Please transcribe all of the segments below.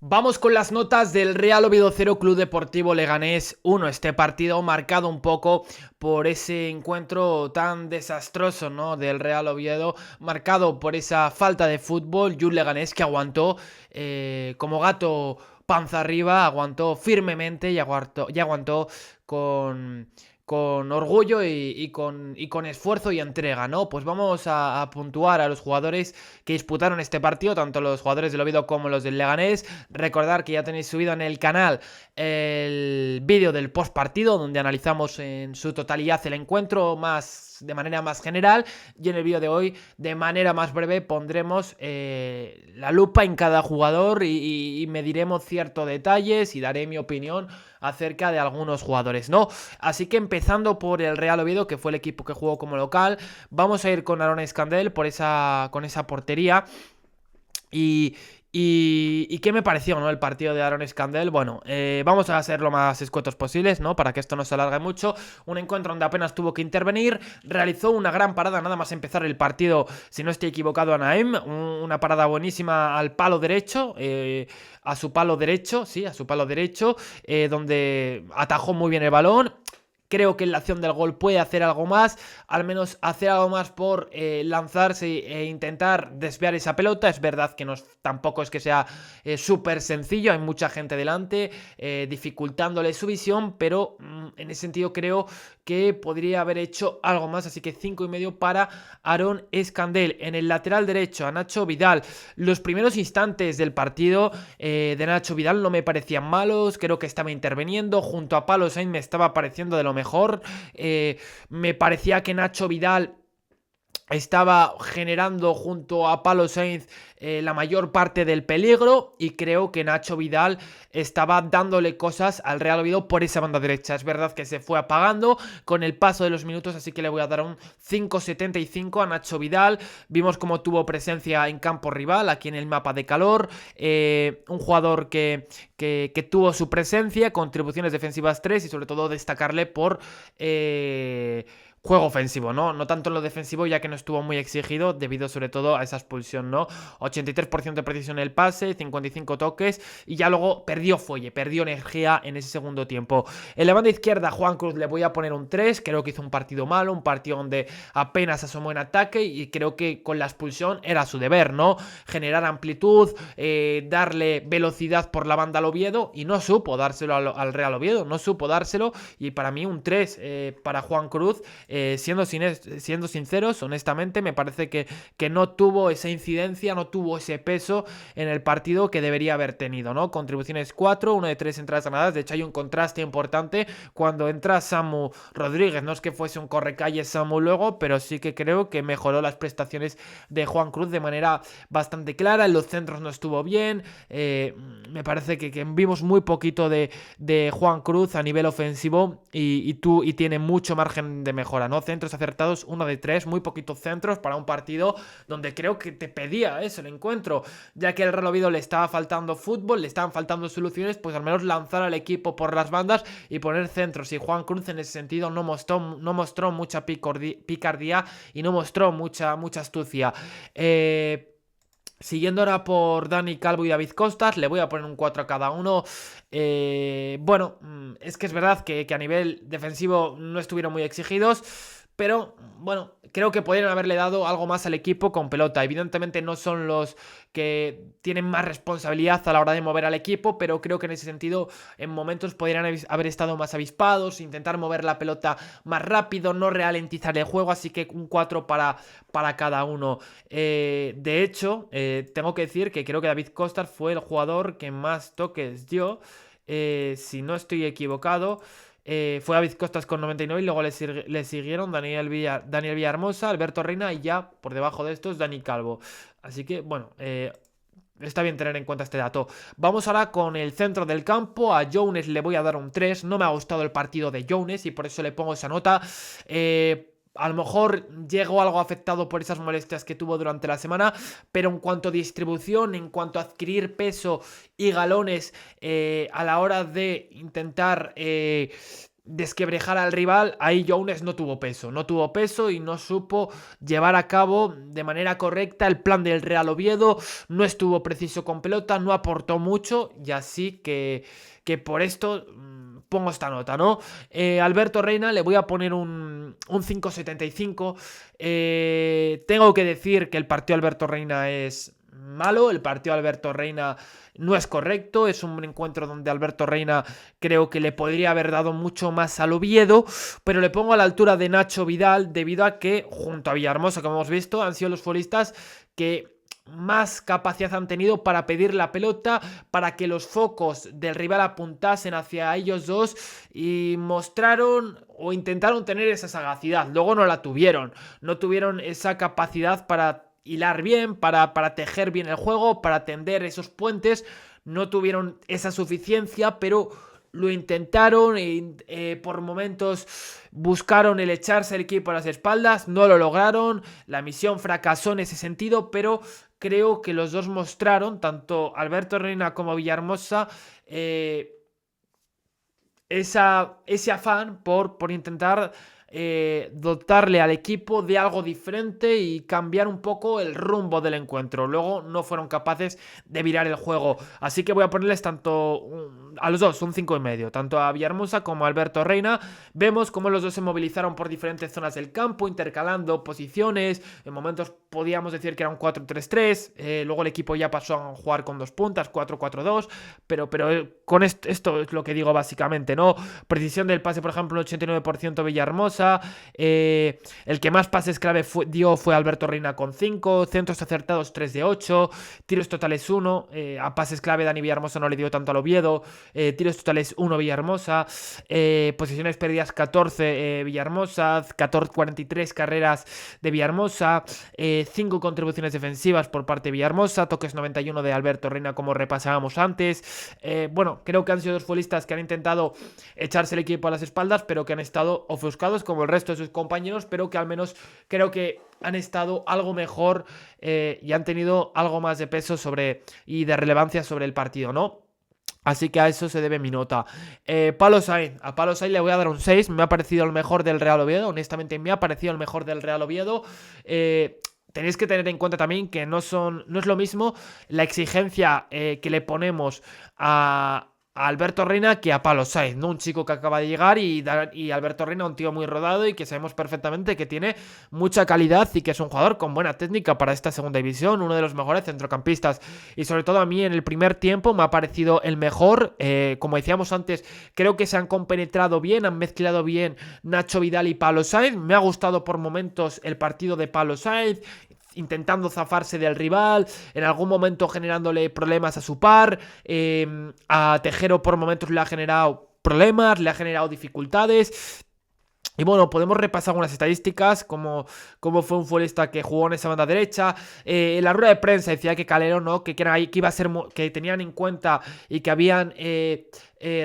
Vamos con las notas del Real Oviedo 0, Club Deportivo Leganés 1. Este partido marcado un poco por ese encuentro tan desastroso, ¿no?, del Real Oviedo, marcado por esa falta de fútbol y un Leganés que aguantó como gato panza arriba, aguantó firmemente y aguantó con orgullo y con esfuerzo y entrega, ¿no? Pues vamos a puntuar a los jugadores que disputaron este partido, tanto los jugadores del Oviedo como los del Leganés. Recordar que ya tenéis subido en el canal el vídeo del post partido, donde analizamos en su totalidad el encuentro de manera más general, y en el vídeo de hoy, de manera más breve, pondremos la lupa en cada jugador y mediremos ciertos detalles y daré mi opinión acerca de algunos jugadores, ¿no? Así que empezando por el Real Oviedo, que fue el equipo que jugó como local, vamos a ir con Aaron Escandel con esa portería. ¿Y qué me pareció, ¿no?, el partido de Aaron Escandel? Bueno, vamos a ser lo más escuetos posibles, ¿no?, para que esto no se alargue mucho. Un encuentro donde apenas tuvo que intervenir. Realizó una gran parada nada más empezar el partido, si no estoy equivocado, a Naem. Una parada buenísima al palo derecho, a su palo derecho, sí, a su palo derecho, donde atajó muy bien el balón. Creo que en la acción del gol puede hacer algo más, al menos hacer algo más por lanzarse e intentar desviar esa pelota. Es verdad que tampoco es que sea súper sencillo, hay mucha gente delante dificultándole su visión, pero en ese sentido creo que podría haber hecho algo más, así que 5,5 para Aaron Escandel. En el lateral derecho a Nacho Vidal. Los primeros instantes del partido de Nacho Vidal no me parecían malos, creo que estaba interviniendo, junto a Pablo Sainz me estaba pareciendo de lo mejor. Me parecía que Nacho Vidal estaba generando junto a Pablo Sainz la mayor parte del peligro, y creo que Nacho Vidal estaba dándole cosas al Real Oviedo por esa banda derecha. Es verdad que se fue apagando con el paso de los minutos, así que le voy a dar un 5,75 a Nacho Vidal. Vimos cómo tuvo presencia en campo rival, aquí en el mapa de calor. Un jugador que tuvo su presencia, contribuciones defensivas 3, y sobre todo destacarle por juego ofensivo, ¿no? No tanto en lo defensivo, ya que no estuvo muy exigido, debido sobre todo a esa expulsión, ¿no? 83% de precisión en el pase, 55 toques, y ya luego perdió fuelle, perdió energía en ese segundo tiempo. En la banda izquierda, Juan Cruz, le voy a poner un 3, creo que hizo un partido malo, un partido donde apenas asomó en ataque, y creo que con la expulsión era su deber, ¿no? Generar amplitud, darle velocidad por la banda al Oviedo, y no supo dárselo al Real Oviedo, no supo dárselo, y para mí un 3 para Juan Cruz. Siendo sinceros, honestamente, me parece que no tuvo esa incidencia, no tuvo ese peso en el partido que debería haber tenido, ¿no? Contribuciones 4, 1 de 3 entradas ganadas. De hecho, hay un contraste importante cuando entra Samu Rodríguez. No es que fuese un correcalles Samu luego, pero sí que creo que mejoró las prestaciones de Juan Cruz de manera bastante clara. En los centros no estuvo bien. Me parece que vimos muy poquito de Juan Cruz a nivel ofensivo, y tiene mucho margen de mejora, ¿no? Centros acertados, 1 de 3, muy poquitos centros para un partido donde creo que te pedía eso el encuentro, ya que el Real Oviedo le estaba faltando fútbol, le estaban faltando soluciones, pues al menos lanzar al equipo por las bandas y poner centros. Y Juan Cruz en ese sentido no mostró mucha picardía y no mostró mucha astucia. Siguiendo ahora por Dani Calvo y David Costas, le voy a poner un 4 a cada uno. Bueno, es que es verdad que a nivel defensivo no estuvieron muy exigidos, pero bueno, creo que podrían haberle dado algo más al equipo con pelota. Evidentemente no son los que tienen más responsabilidad a la hora de mover al equipo, pero creo que en ese sentido en momentos podrían haber estado más avispados, intentar mover la pelota más rápido, no ralentizar el juego, así que un 4 para cada uno. De hecho, tengo que decir que creo que David Costas fue el jugador que más toques dio, si no estoy equivocado. Fue David Costas con 99, y luego le siguieron Daniel Villahermosa, Alberto Reina, y ya por debajo de estos Dani Calvo. Así que bueno, está bien tener en cuenta este dato. Vamos ahora con el centro del campo. A Jones le voy a dar un 3. No me ha gustado el partido de Jones y por eso le pongo esa nota. A lo mejor llegó algo afectado por esas molestias que tuvo durante la semana, pero en cuanto a distribución, en cuanto a adquirir peso y galones a la hora de intentar desquebrejar al rival, ahí Younes no tuvo peso y no supo llevar a cabo de manera correcta el plan del Real Oviedo, no estuvo preciso con pelota, no aportó mucho y así que por esto pongo esta nota, ¿no? Alberto Reina le voy a poner un 5,75. Tengo que decir que el partido de Alberto Reina es malo, el partido de Alberto Reina no es correcto, es un encuentro donde Alberto Reina creo que le podría haber dado mucho más al Oviedo, pero le pongo a la altura de Nacho Vidal debido a que junto a Villahermosa, como hemos visto, han sido los futbolistas que más capacidad han tenido para pedir la pelota, para que los focos del rival apuntasen hacia ellos dos y mostraron o intentaron tener esa sagacidad. Luego no la tuvieron, no tuvieron esa capacidad para hilar bien, para tejer bien el juego, para tender esos puentes. No tuvieron esa suficiencia, pero lo intentaron y por momentos buscaron el echarse el equipo a las espaldas, no lo lograron, la misión fracasó en ese sentido, pero creo que los dos mostraron, tanto Alberto Reina como Villahermosa, ese afán por intentar dotarle al equipo de algo diferente y cambiar un poco el rumbo del encuentro. Luego no fueron capaces de virar el juego. Así que voy a ponerles a los dos un 5,5, tanto a Villahermosa como a Alberto Reina. Vemos cómo los dos se movilizaron por diferentes zonas del campo, intercalando posiciones. En momentos podíamos decir que era un 4-3-3. Luego el equipo ya pasó a jugar con dos puntas, 4-4-2. Pero con esto es lo que digo básicamente, ¿no? Precisión del pase, por ejemplo, un 89% Villahermosa. El que más pases clave dio fue Alberto Reina con 5, centros acertados 3 de 8, tiros totales 1, a pases clave Dani Villahermosa no le dio tanto al Oviedo, tiros totales 1 Villahermosa, posiciones perdidas 14 Villahermosa, 43 carreras de Villahermosa, 5 contribuciones defensivas por parte de Villahermosa, toques 91 de Alberto Reina como repasábamos antes. Bueno, creo que han sido dos futbolistas que han intentado echarse el equipo a las espaldas, pero que han estado ofuscados como el resto de sus compañeros, pero que al menos creo que han estado algo mejor y han tenido algo más de peso y de relevancia sobre el partido, ¿no? Así que a eso se debe mi nota. Pablo Sainz. A Pablo Sainz le voy a dar un 6. Me ha parecido el mejor del Real Oviedo. Honestamente me ha parecido el mejor del Real Oviedo. Tenéis que tener en cuenta también que no es lo mismo la exigencia que le ponemos a Alberto Reina que a Pablo Sainz, ¿no? Un chico que acaba de llegar y Alberto Reina un tío muy rodado y que sabemos perfectamente que tiene mucha calidad y que es un jugador con buena técnica para esta segunda división, uno de los mejores centrocampistas y sobre todo a mí en el primer tiempo me ha parecido el mejor. Como decíamos antes, creo que se han compenetrado bien, han mezclado bien Nacho Vidal y Pablo Sainz. Me ha gustado por momentos el partido de Pablo Sainz, intentando zafarse del rival, en algún momento generándole problemas a su par, a Tejero por momentos le ha generado problemas, le ha generado dificultades. Y bueno, podemos repasar algunas estadísticas, como fue un futbolista que jugó en esa banda derecha. En la rueda de prensa decía que Calero, ¿no? Que iba a ser, que tenían en cuenta y que habían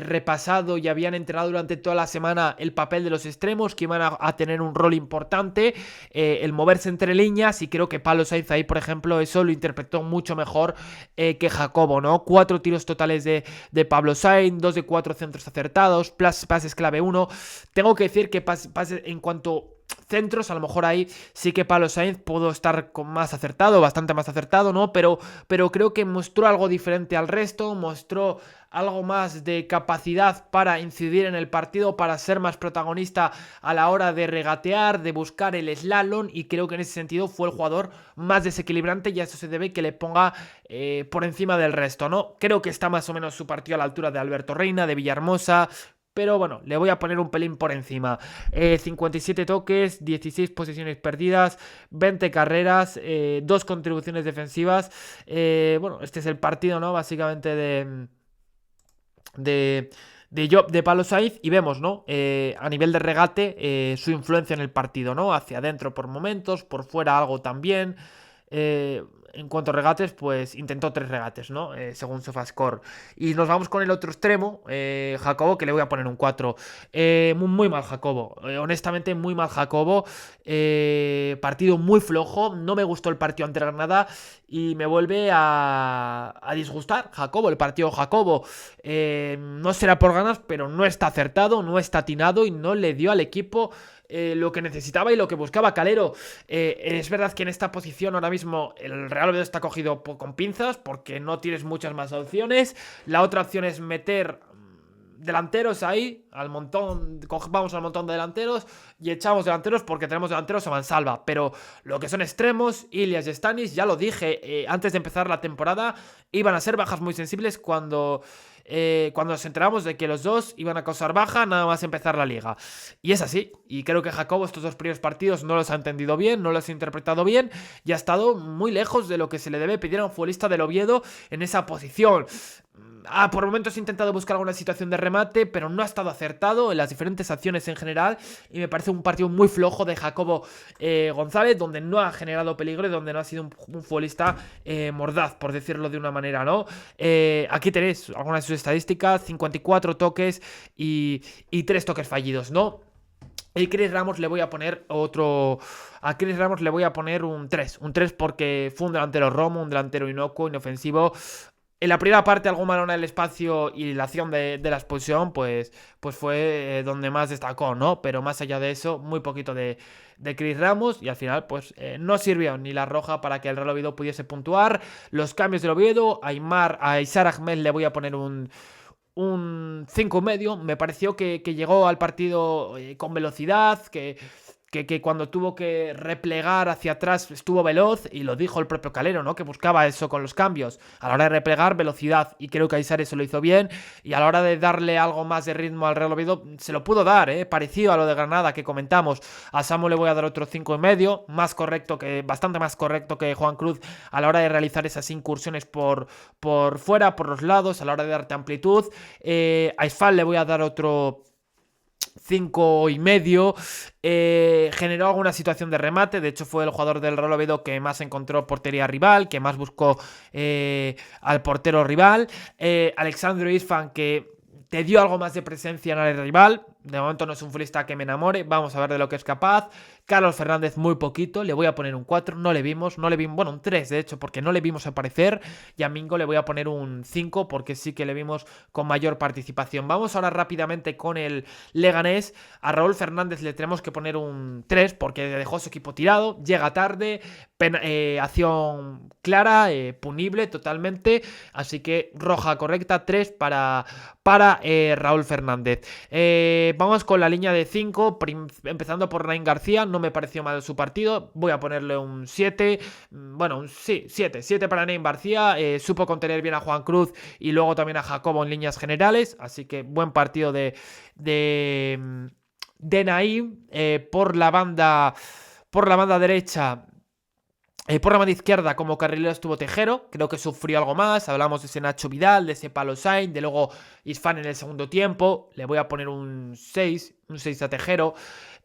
repasado y habían entrenado durante toda la semana el papel de los extremos, que iban a tener un rol importante, el moverse entre líneas, y creo que Pablo Sainz ahí, por ejemplo, eso lo interpretó mucho mejor que Jacobo, ¿no? 4 tiros totales de Pablo Sainz, 2 de 4 centros acertados, pases clave 1. Tengo que decir que en cuanto centros, a lo mejor ahí sí que Pablo Sainz pudo estar más acertado, bastante más acertado, ¿no? Pero creo que mostró algo diferente al resto, mostró algo más de capacidad para incidir en el partido, para ser más protagonista a la hora de regatear, de buscar el slalom, y creo que en ese sentido fue el jugador más desequilibrante y a eso se debe que le ponga por encima del resto, ¿no? Creo que está más o menos su partido a la altura de Alberto Reina, de Villahermosa, pero bueno, le voy a poner un pelín por encima. 57 toques, 16 posesiones perdidas, 20 carreras, 2 contribuciones defensivas. Bueno, este es el partido, ¿no? Básicamente de Pablo Sainz, y vemos, ¿no? A nivel de regate, su influencia en el partido, ¿no? Hacia adentro por momentos, por fuera algo también. en cuanto a regates, pues intentó 3 regates, ¿no? Según SofaScore. Y nos vamos con el otro extremo, Jacobo, que le voy a poner un 4. Muy mal Jacobo, honestamente muy mal Jacobo. Partido muy flojo, no me gustó el partido ante Granada y me vuelve a disgustar Jacobo, el partido Jacobo. No será por ganas, pero no está acertado, no está atinado y no le dio al equipo lo que necesitaba y lo que buscaba Calero. Es verdad que en esta posición ahora mismo el Real Oviedo está cogido con pinzas porque no tienes muchas más opciones. La otra opción es meter delanteros ahí, al montón, vamos al montón de delanteros y echamos delanteros porque tenemos delanteros a mansalva. Pero lo que son extremos, Ilias y Stanis, ya lo dije antes de empezar la temporada, iban a ser bajas muy sensibles cuando nos enteramos de que los dos iban a causar baja nada más empezar la liga. Y es así, y creo que Jacobo estos 2 primeros partidos no los ha entendido bien, no los ha interpretado bien y ha estado muy lejos de lo que se le debe pedir a un futbolista del Oviedo en esa posición. Por momentos he intentado buscar alguna situación de remate, pero no ha estado acertado en las diferentes acciones en general. Y me parece un partido muy flojo de Jacobo González, donde no ha generado peligro y donde no ha sido un futbolista mordaz, por decirlo de una manera, ¿no? Aquí tenéis algunas de sus estadísticas: 54 toques y 3 toques fallidos, ¿no? Y Chris Ramos le voy a poner A Chris Ramos le voy a poner un 3. Un 3 porque fue un delantero romo, un delantero inocuo, inofensivo. En la primera parte, algún balón en el espacio y la acción de la expulsión, pues fue donde más destacó, ¿no? Pero más allá de eso, muy poquito de Chris Ramos. Y al final, pues no sirvió ni la roja para que el Real Oviedo pudiese puntuar. Los cambios del Oviedo, a Isar Ahmed le voy a poner un 5,5. Me pareció que llegó al partido con velocidad, que cuando tuvo que replegar hacia atrás estuvo veloz, y lo dijo el propio Calero, ¿no? Que buscaba eso con los cambios, a la hora de replegar, velocidad, y creo que Aisar eso lo hizo bien, y a la hora de darle algo más de ritmo al Real Oviedo, se lo pudo dar, parecido a lo de Granada que comentamos. A Samu le voy a dar otro 5,5, bastante más correcto que Juan Cruz a la hora de realizar esas incursiones por fuera, por los lados, a la hora de darte amplitud. A Isfal le voy a dar otro 5,5. Generó alguna situación de remate. De hecho fue el jugador del Real Oviedo que más encontró portería rival, que más buscó al portero rival. Alexandro Isfan, que te dio algo más de presencia en el rival. De momento no es un futbolista que me enamore. Vamos a ver de lo que es capaz. Carlos Fernández muy poquito. Le voy a poner un 4. No le vimos. Bueno, un 3 de hecho, porque no le vimos aparecer. Y a Mingo le voy a poner un 5 porque sí que le vimos con mayor participación. Vamos ahora rápidamente con el Leganés. A Raúl Fernández le tenemos que poner un 3 porque dejó su equipo tirado. Llega tarde. Acción clara, punible totalmente. Así que roja correcta, 3 para Raúl Fernández. Vamos con la línea de 5, empezando por Nain García. No me pareció mal su partido, voy a ponerle un 7. Bueno, sí, 7 para Nain García. Supo contener bien a Juan Cruz y luego también a Jacobo en líneas generales. Así que buen partido de Naim. Por la banda derecha, por la banda izquierda como carrilero estuvo Tejero. Creo que sufrió algo más. Hablamos de ese Nacho Vidal, de ese Palo Sainz, de luego Isfan en el segundo tiempo. Le voy a poner un 6 a Tejero.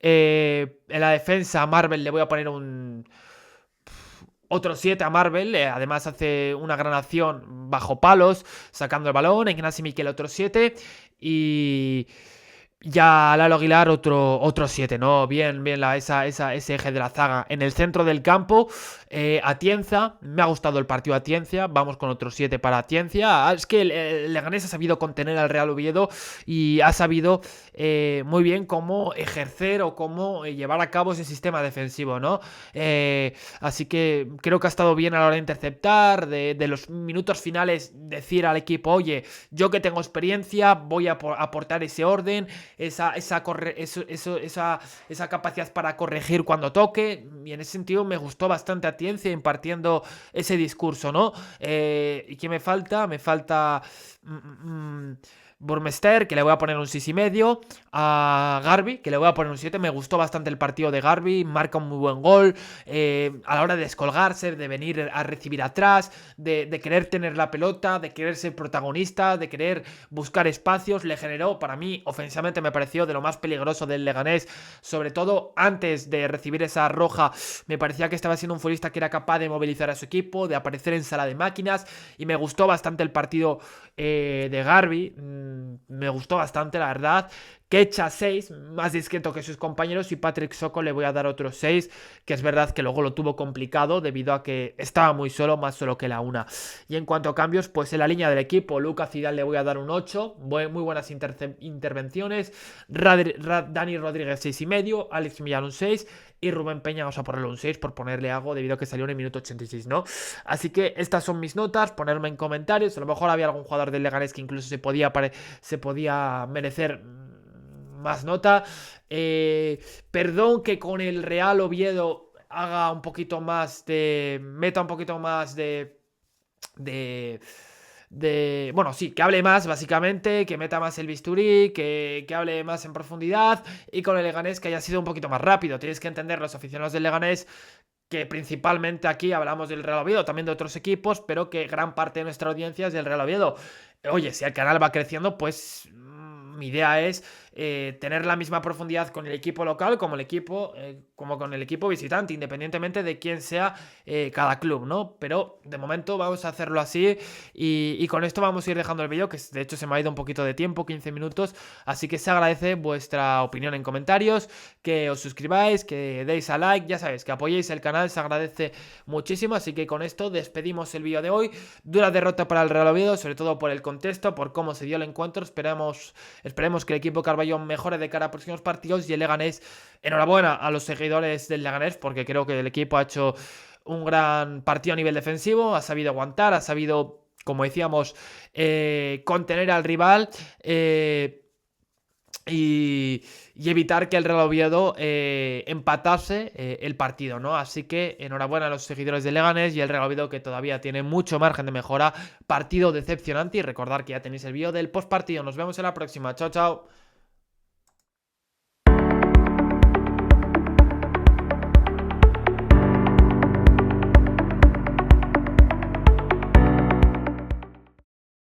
En la defensa a Marvel le voy a poner otro 7 a Marvel. Además hace una gran acción bajo palos, sacando el balón. En Ignasi Miquel otro 7. Y ya Lalo Aguilar otro 7, ¿no? Bien ese eje de la zaga. En el centro del campo, Atienza. Me ha gustado el partido Atienza. Vamos con otro 7 para Atienza. Es que el Leganés ha sabido contener al Real Oviedo y ha sabido muy bien cómo ejercer o cómo llevar a cabo ese sistema defensivo, ¿no? Así que creo que ha estado bien a la hora de interceptar, de los minutos finales decir al equipo: oye, yo que tengo experiencia voy a aportar ese orden, esa capacidad para corregir cuando toque. Y en ese sentido me gustó bastante Atienza impartiendo ese discurso, ¿no? ¿Y qué me falta? Burmester, que le voy a poner un 6,5. A Garbi, que le voy a poner un 7. Me gustó bastante el partido de Garbi. Marca un muy buen gol. A la hora de descolgarse, de venir a recibir atrás, de querer tener la pelota, de querer ser protagonista, de querer buscar espacios. Le generó, para mí, ofensivamente me pareció de lo más peligroso del Leganés. Sobre todo antes de recibir esa roja, me parecía que estaba siendo un futbolista que era capaz de movilizar a su equipo, de aparecer en sala de máquinas. Y me gustó bastante el partido de Garbi. Me gustó bastante, la verdad. Kecha 6, más discreto que sus compañeros, y Patrick Soko le voy a dar otros 6, que es verdad que luego lo tuvo complicado debido a que estaba muy solo, más solo que la una. Y en cuanto a cambios, pues en la línea del equipo, Lucas Zidane le voy a dar un 8, muy buenas intervenciones. Dani Rodríguez 6,5, Alex Millán un 6 y Rubén Peña vamos a ponerle un 6 por ponerle algo debido a que salió en el minuto 86, ¿no? Así que estas son mis notas, ponerme en comentarios, a lo mejor había algún jugador del Leganés que incluso se podía merecer más nota. Perdón que con el Real Oviedo haga un poquito más de... meta un poquito más de bueno, sí, que hable más básicamente, que meta más el bisturí, que hable más en profundidad, y con el Leganés que haya sido un poquito más rápido. Tienes que entender, los aficionados del Leganés, que principalmente aquí hablamos del Real Oviedo, también de otros equipos, pero que gran parte de nuestra audiencia es del Real Oviedo. Oye, si el canal va creciendo, pues mi idea es tener la misma profundidad con el equipo local como con el equipo visitante, independientemente de quién sea cada club, ¿no? Pero de momento vamos a hacerlo así, y con esto vamos a ir dejando el vídeo, que de hecho se me ha ido un poquito de tiempo, 15 minutos, así que se agradece vuestra opinión en comentarios, que os suscribáis, que deis a like, ya sabéis, que apoyéis el canal, se agradece muchísimo. Así que con esto despedimos el vídeo de hoy. Dura derrota para el Real Oviedo, sobre todo por el contexto, por cómo se dio el encuentro. Esperemos que el equipo Carballón mejore de cara a próximos partidos, y el Leganés, enhorabuena a los seguidores del Leganés, porque creo que el equipo ha hecho un gran partido a nivel defensivo, ha sabido aguantar, ha sabido, como decíamos, contener al rival, y evitar que el Real Oviedo empatase el partido, ¿no? Así que enhorabuena a los seguidores de Leganés y el Real Oviedo, que todavía tiene mucho margen de mejora. Partido decepcionante, y recordar que ya tenéis el vídeo del postpartido. Nos vemos en la próxima. Chao, chao.